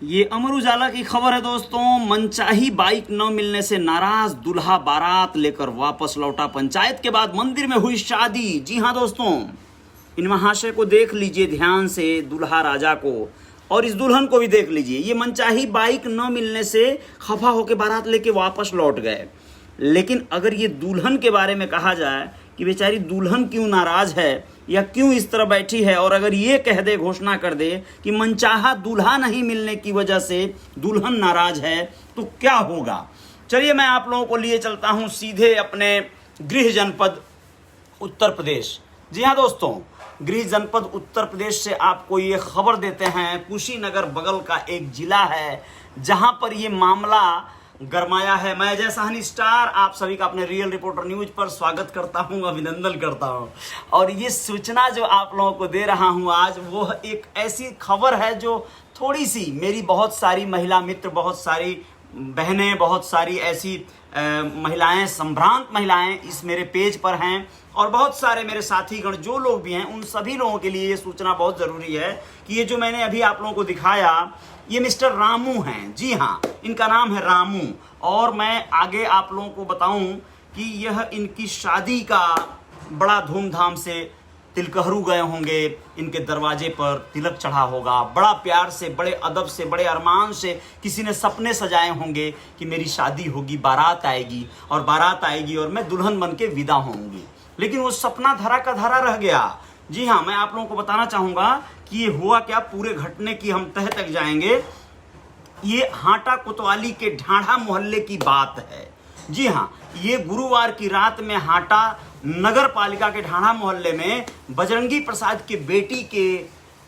ये अमर उजाला की खबर है दोस्तों। मनचाही बाइक न मिलने से नाराज दूल्हा बारात लेकर वापस लौटा। पंचायत के बाद मंदिर में हुई शादी। जी हाँ दोस्तों, इन महाशय को देख लीजिए ध्यान से, दूल्हा राजा को, और इस दुल्हन को भी देख लीजिए। ये मनचाही बाइक न मिलने से खफा होकर बारात लेके वापस लौट गए। लेकिन अगर ये दुल्हन के बारे में कहा जाए कि बेचारी दुल्हन क्यों नाराज है या क्यों इस तरह बैठी है, और अगर ये कह दे, घोषणा कर दे कि मनचाहा दूल्हा नहीं मिलने की वजह से दुल्हन नाराज है, तो क्या होगा। चलिए मैं आप लोगों को लिए चलता हूं सीधे अपने गृह जनपद उत्तर प्रदेश। जी हाँ दोस्तों, गृह जनपद उत्तर प्रदेश से आपको ये खबर देते हैं। कुशीनगर बगल का एक जिला है जहां पर ये मामला गरमाया है। मैं अजय साहनी स्टार आप सभी का अपने रियल रिपोर्टर न्यूज पर स्वागत करता हूं, अभिनंदन करता हूं। और ये सूचना जो आप लोगों को दे रहा हूं आज, वो एक ऐसी खबर है जो थोड़ी सी मेरी बहुत सारी महिला मित्र, बहुत सारी बहनें, बहुत सारी ऐसी महिलाएं, संभ्रांत महिलाएं इस मेरे पेज पर हैं, और बहुत सारे मेरे साथीगण जो लोग भी हैं, उन सभी लोगों के लिए ये सूचना बहुत ज़रूरी है कि ये जो मैंने अभी आप लोगों को दिखाया, ये मिस्टर रामू हैं। जी हाँ, इनका नाम है रामू। और मैं आगे आप लोगों को बताऊं कि यह इनकी शादी का बड़ा धूमधाम से तिलकहरू गए होंगे, इनके दरवाजे पर तिलक चढ़ा होगा, बड़ा प्यार से, बड़े अदब से, बड़े अरमान से किसी ने सपने सजाए होंगे कि मेरी शादी होगी, बारात आएगी और मैं दुल्हन बन के विदा होंगी। लेकिन वो सपना धरा का धरा रह गया। जी हाँ, मैं आप लोगों को बताना चाहूँगा कि ये हुआ क्या, पूरे घटने की हम तह तक जाएंगे। ये हाटा कोतवाली के ढाढ़ा मोहल्ले की बात है। जी हाँ, ये गुरुवार की रात में हाटा नगर पालिका के ढाढ़ा मोहल्ले में बजरंगी प्रसाद की बेटी के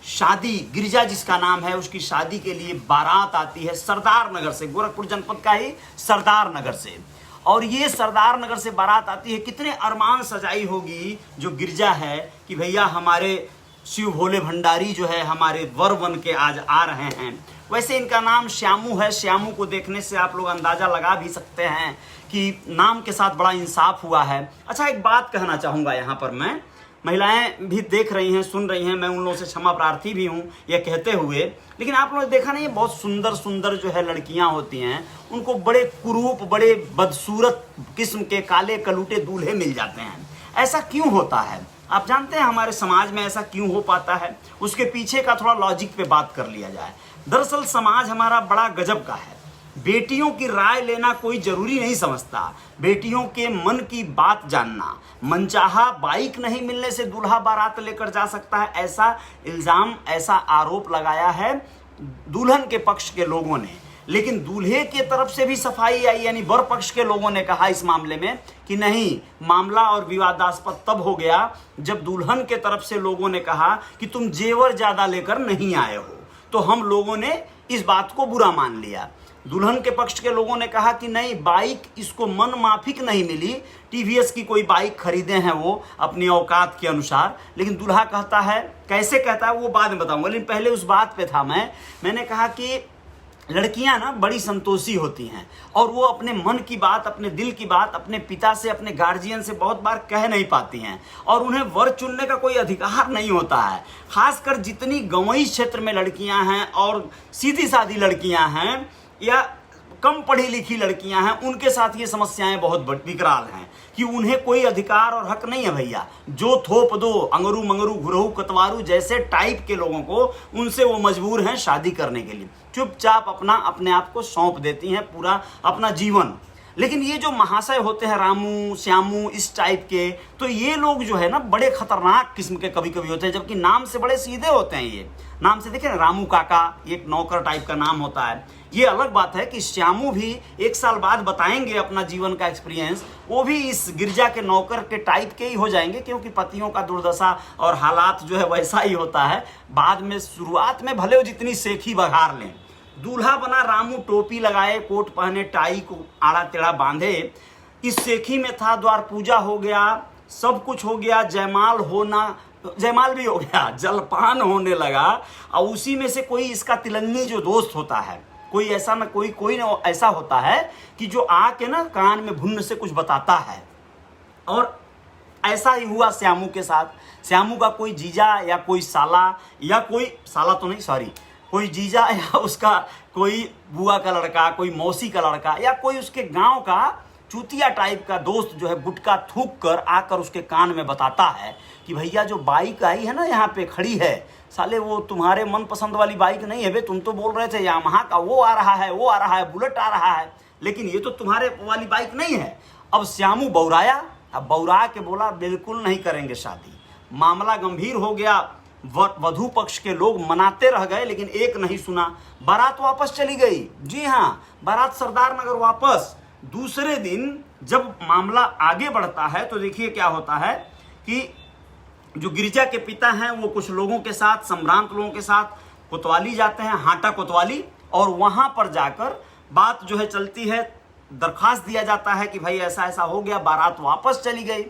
शादी, गिरिजा जिसका नाम है, उसकी शादी के लिए बारात आती है सरदार नगर से, गोरखपुर जनपद का ही सरदार नगर से। और ये सरदार नगर से बारात आती है। कितने अरमान सजाई होगी जो गिरजा है कि भैया हमारे शिव भोले भंडारी जो है हमारे वर बन के आज आ रहे हैं। वैसे इनका नाम श्यामू है। श्यामू को देखने से आप लोग अंदाजा लगा भी सकते हैं कि नाम के साथ बड़ा इंसाफ हुआ है। अच्छा, एक बात कहना चाहूँगा यहाँ पर मैं, महिलाएं भी देख रही हैं, सुन रही हैं, मैं उन लोगों से क्षमा प्रार्थी भी हूं यह कहते हुए। लेकिन आप लोगों ने देखा नहीं, बहुत सुंदर सुंदर जो है लड़कियां होती हैं, उनको बड़े कुरूप, बड़े बदसूरत किस्म के काले कलूटे दूल्हे मिल जाते हैं। ऐसा क्यों होता है आप जानते हैं? हमारे समाज में ऐसा क्यों हो पाता है, उसके पीछे का थोड़ा लॉजिक पे बात कर लिया जाए। दरअसल समाज हमारा बड़ा गजब का है। बेटियों की राय लेना कोई जरूरी नहीं समझता, बेटियों के मन की बात जानना। मनचाहा बाइक नहीं मिलने से दूल्हा बारात लेकर जा सकता है, ऐसा इल्जाम, ऐसा आरोप लगाया है दुल्हन के पक्ष के लोगों ने। लेकिन दूल्हे की तरफ से भी सफाई आई, यानी वर पक्ष के लोगों ने कहा इस मामले में कि नहीं, मामला और विवादास्पद तब हो गया जब दुल्हन के तरफ से लोगों ने कहा कि तुम जेवर ज्यादा लेकर नहीं आए हो। तो हम लोगों ने इस बात को बुरा मान लिया। दुल्हन के पक्ष के लोगों ने कहा कि नहीं, बाइक इसको मन माफिक नहीं मिली, टीवीएस की कोई बाइक खरीदे हैं वो अपनी औकात के अनुसार। लेकिन दूल्हा कहता है, कैसे कहता है वो बाद में बताऊंगा, लेकिन पहले उस बात पे था मैंने कहा कि लड़कियां ना बड़ी संतोषी होती हैं, और वो अपने मन की बात, अपने दिल की बात अपने पिता से, अपने गार्जियन से बहुत बार कह नहीं पाती हैं, और उन्हें वर चुनने का कोई अधिकार नहीं होता है। खासकर जितनी गंवई क्षेत्र में लड़कियां हैं और सीधी सादी लड़कियां हैं या कम पढ़ी लिखी लड़कियां हैं, उनके साथ ये समस्याएं बहुत विकराल हैं कि उन्हें कोई अधिकार और हक नहीं है भैया। जो थोप दो, अंगरू मंगरू घुरहू कतवारू जैसे टाइप के लोगों को, उनसे वो मजबूर हैं शादी करने के लिए। चुपचाप अपने आप को सौंप देती हैं, पूरा अपना जीवन। लेकिन ये जो महाशय होते हैं, रामू, श्यामू, इस टाइप के, तो ये लोग जो है ना बड़े खतरनाक किस्म के कभी कभी होते हैं, जबकि नाम से बड़े सीधे होते हैं। ये नाम से देखें, रामू काका, एक नौकर टाइप का नाम होता है। ये अलग बात है कि श्यामू भी 1 साल बाद बताएंगे अपना जीवन का एक्सपीरियंस, वो भी इस गिरजा के नौकर के टाइप के ही हो जाएंगे, क्योंकि पतियों का दुर्दशा और हालात जो है वैसा ही होता है। बाद में, शुरुआत में भले वो जितनी सेखी बघार लें। दूल्हा बना रामू, टोपी लगाए, कोट पहने, टाई को आड़ा टेढ़ा बांधे, इस सेखी में था। द्वार पूजा हो गया, सब कुछ हो गया, जयमाल भी हो गया, जलपान होने लगा। और उसी में से कोई इसका तिलंगी जो दोस्त होता है, कोई ऐसा ना कोई ना ऐसा होता है कि जो आके ना कान में भुन्न से कुछ बताता है। और ऐसा ही हुआ श्यामू के साथ। श्यामू का कोई जीजा या कोई साला, या कोई साला तो नहीं, सॉरी, कोई जीजा या उसका कोई बुआ का लड़का, कोई मौसी का लड़का या कोई उसके गांव का चूतिया टाइप का दोस्त जो है गुटखा थूक कर आकर उसके कान में बताता है कि भैया जो बाइक आई है ना यहाँ पे खड़ी है, साले वो तुम्हारे मनपसंद वाली बाइक नहीं है बे, तुम तो बोल रहे थे यामाहा का वो आ रहा है, वो आ रहा है, बुलेट आ रहा है, लेकिन ये तो तुम्हारे वाली बाइक नहीं है। अब श्यामू बौराया, अब बौरा के बोला बिल्कुल नहीं करेंगे शादी। मामला गंभीर हो गया, वधू पक्ष के लोग मनाते रह गए लेकिन एक नहीं सुना, बारात वापस चली गई। जी हाँ, बारात सरदार नगर वापस। दूसरे दिन जब मामला आगे बढ़ता है तो देखिए क्या होता है कि जो गिरिजा के पिता हैं वो कुछ लोगों के साथ, संभ्रांत लोगों के साथ कोतवाली जाते हैं, हाटा कोतवाली, और वहां पर जाकर बात जो है चलती है, दरखास्त दिया जाता है कि भाई ऐसा ऐसा हो गया, बारात वापस चली गई।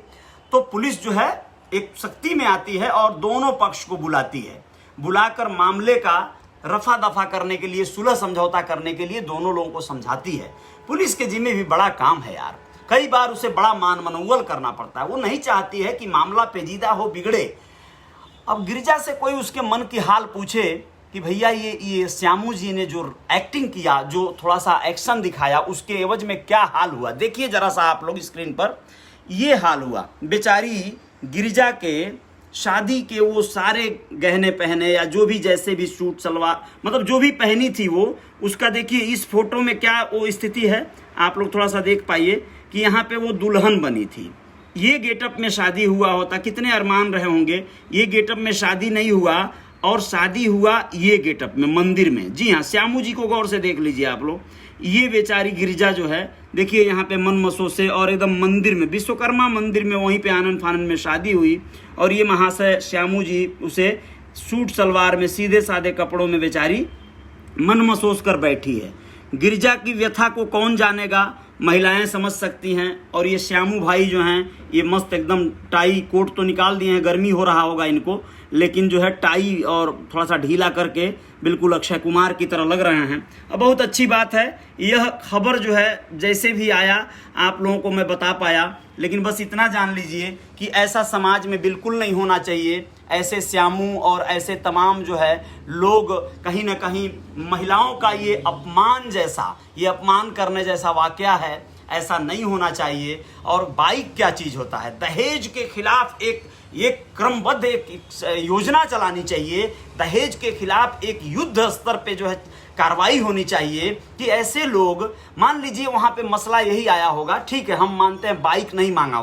तो पुलिस जो है एक सख्ती में आती है और दोनों पक्ष को बुलाती है, बुलाकर मामले का रफा दफा करने के लिए, सुलह समझौता करने के लिए दोनों लोगों को समझाती है। पुलिस के जिम्मे भी बड़ा काम है यार, कई बार उसे बड़ा मान मनौवल करना पड़ता है। वो नहीं चाहती है कि मामला पेचीदा हो, बिगड़े। अब गिरिजा से कोई उसके मन की हाल पूछे कि भैया ये श्यामू जी ने जो एक्टिंग किया, जो थोड़ा सा एक्शन दिखाया, उसके एवज में क्या हाल हुआ, देखिए जरा सा आप लोग स्क्रीन पर। ये हाल हुआ, बेचारी गिरिजा के शादी के वो सारे गहने पहने या जो भी जैसे भी सूट सलवार, मतलब जो भी पहनी थी वो, उसका देखिए इस फोटो में क्या वो स्थिति है, आप लोग थोड़ा सा देख पाइए कि यहाँ पे वो दुल्हन बनी थी। ये गेटअप में शादी हुआ होता, कितने अरमान रहे होंगे। ये गेटअप में शादी नहीं हुआ, और शादी हुआ ये गेटअप में, मंदिर में। जी हाँ, श्यामू जी को गौर से देख लीजिए आप लोग। ये बेचारी गिरिजा जो है देखिए यहाँ पे मन मसोसे और एकदम मंदिर में, विश्वकर्मा मंदिर में, वहीं पे आनंद फानंद में शादी हुई। और ये महाशय श्यामू जी उसे सूट सलवार में, सीधे साधे कपड़ों में बेचारी मन मसोस कर बैठी है। गिरिजा की व्यथा को कौन जानेगा, महिलाएं समझ सकती हैं। और ये श्यामू भाई जो हैं ये मस्त एकदम टाई कोट तो निकाल दिए हैं, गर्मी हो रहा होगा इनको, लेकिन जो है टाई और थोड़ा सा ढीला करके बिल्कुल अक्षय कुमार की तरह लग रहे हैं। अब बहुत अच्छी बात है, यह खबर जो है जैसे भी आया आप लोगों को मैं बता पाया, लेकिन बस इतना जान लीजिए कि ऐसा समाज में बिल्कुल नहीं होना चाहिए। ऐसे श्यामू और ऐसे तमाम जो है लोग कहीं ना कहीं महिलाओं का ये अपमान जैसा, ये अपमान करने जैसा वाकया है, ऐसा नहीं होना चाहिए। और बाइक क्या चीज़ होता है, दहेज के खिलाफ एक क्रमबद्ध एक योजना चलानी चाहिए। दहेज के खिलाफ एक युद्ध स्तर पे जो है कार्रवाई होनी चाहिए कि ऐसे लोग, मान लीजिए वहाँ पे मसला यही आया होगा, ठीक है हम मानते हैं बाइक नहीं मांगा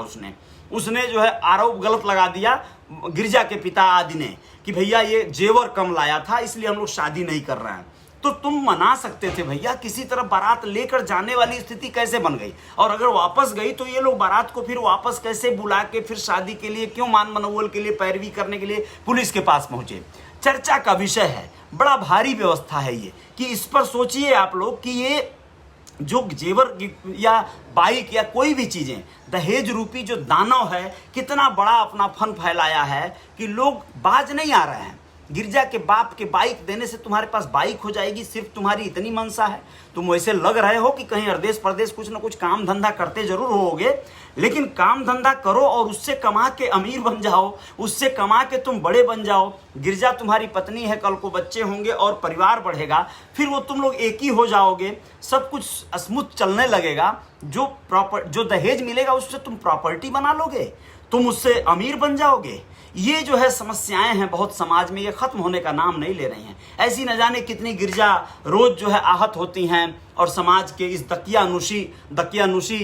उसने जो है आरोप गलत लगा दिया गिरिजा के पिता आदि ने कि भैया ये जेवर कम लाया था इसलिए हम लोग शादी नहीं कर रहे हैं, तो तुम मना सकते थे भैया। किसी तरह बारात लेकर जाने वाली स्थिति कैसे बन गई, और अगर वापस गई तो ये लोग बारात को फिर वापस कैसे बुला के फिर शादी के लिए क्यों, मान मनोवल के लिए, पैरवी करने के लिए पुलिस के पास पहुंचे। चर्चा का विषय है, बड़ा भारी व्यवस्था है ये, कि इस पर सोचिए आप लोग कि ये जो जेवर या बाइक या कोई भी चीजें, दहेज रूपी जो दानव है, कितना बड़ा अपना फन फैलाया है कि लोग बाज नहीं आ रहे हैं। गिरजा के बाप के बाइक देने से तुम्हारे पास बाइक हो जाएगी, सिर्फ तुम्हारी इतनी मनसा है। तुम वैसे लग रहे हो कि कहीं अर्देश प्रदेश कुछ ना कुछ काम धंधा करते जरूर होगे, लेकिन काम धंधा करो और उससे कमा के अमीर बन जाओ, उससे कमा के तुम बड़े बन जाओ। गिरजा तुम्हारी पत्नी है, कल को बच्चे होंगे और परिवार बढ़ेगा, फिर वो तुम लोग एक ही हो जाओगे, सब कुछ स्मूथ चलने लगेगा। जो दहेज मिलेगा उससे तुम प्रॉपर्टी बना लोगे, तुम उससे अमीर बन जाओगे। ये जो है समस्याएं हैं बहुत समाज में, ये खत्म होने का नाम नहीं ले रही हैं। ऐसी न जाने कितनी गिरजा रोज जो है आहत होती हैं, और समाज के इस दकियानुशी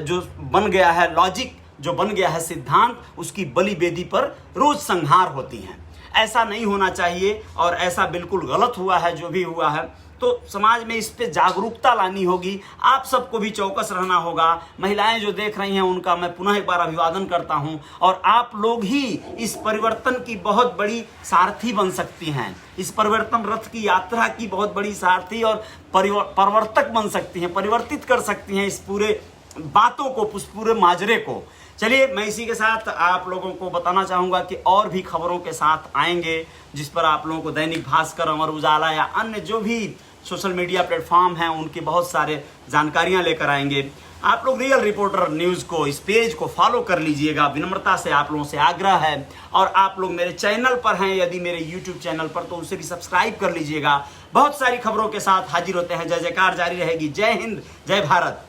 जो बन गया है लॉजिक, जो बन गया है सिद्धांत, उसकी बलि बेदी पर रोज संहार होती हैं। ऐसा नहीं होना चाहिए और ऐसा बिल्कुल गलत हुआ है जो भी हुआ है। तो समाज में इस पे जागरूकता लानी होगी, आप सबको भी चौकस रहना होगा। महिलाएं जो देख रही हैं उनका मैं पुनः एक बार अभिवादन करता हूं, और आप लोग ही इस परिवर्तन की बहुत बड़ी सारथी बन सकती हैं, इस परिवर्तन रथ की यात्रा की बहुत बड़ी सारथी और परिवर्तक बन सकती हैं, परिवर्तित कर सकती हैं इस पूरे बातों को, उस पूरे माजरे को। चलिए मैं इसी के साथ आप लोगों को बताना चाहूँगा कि और भी खबरों के साथ आएंगे, जिस पर आप लोगों को दैनिक भास्कर, अमर उजाला या अन्य जो भी सोशल मीडिया प्लेटफॉर्म हैं उनके बहुत सारे जानकारियां लेकर आएंगे। आप लोग रियल रिपोर्टर न्यूज को, इस पेज को फॉलो कर लीजिएगा, विनम्रता से आप लोगों से आग्रह है। और आप लोग मेरे चैनल पर हैं यदि मेरे यूट्यूब चैनल पर, तो उसे भी सब्सक्राइब कर लीजिएगा। बहुत सारी खबरों के साथ हाजिर होते हैं। जय जयकार जारी रहेगी। जय हिंद, जय भारत।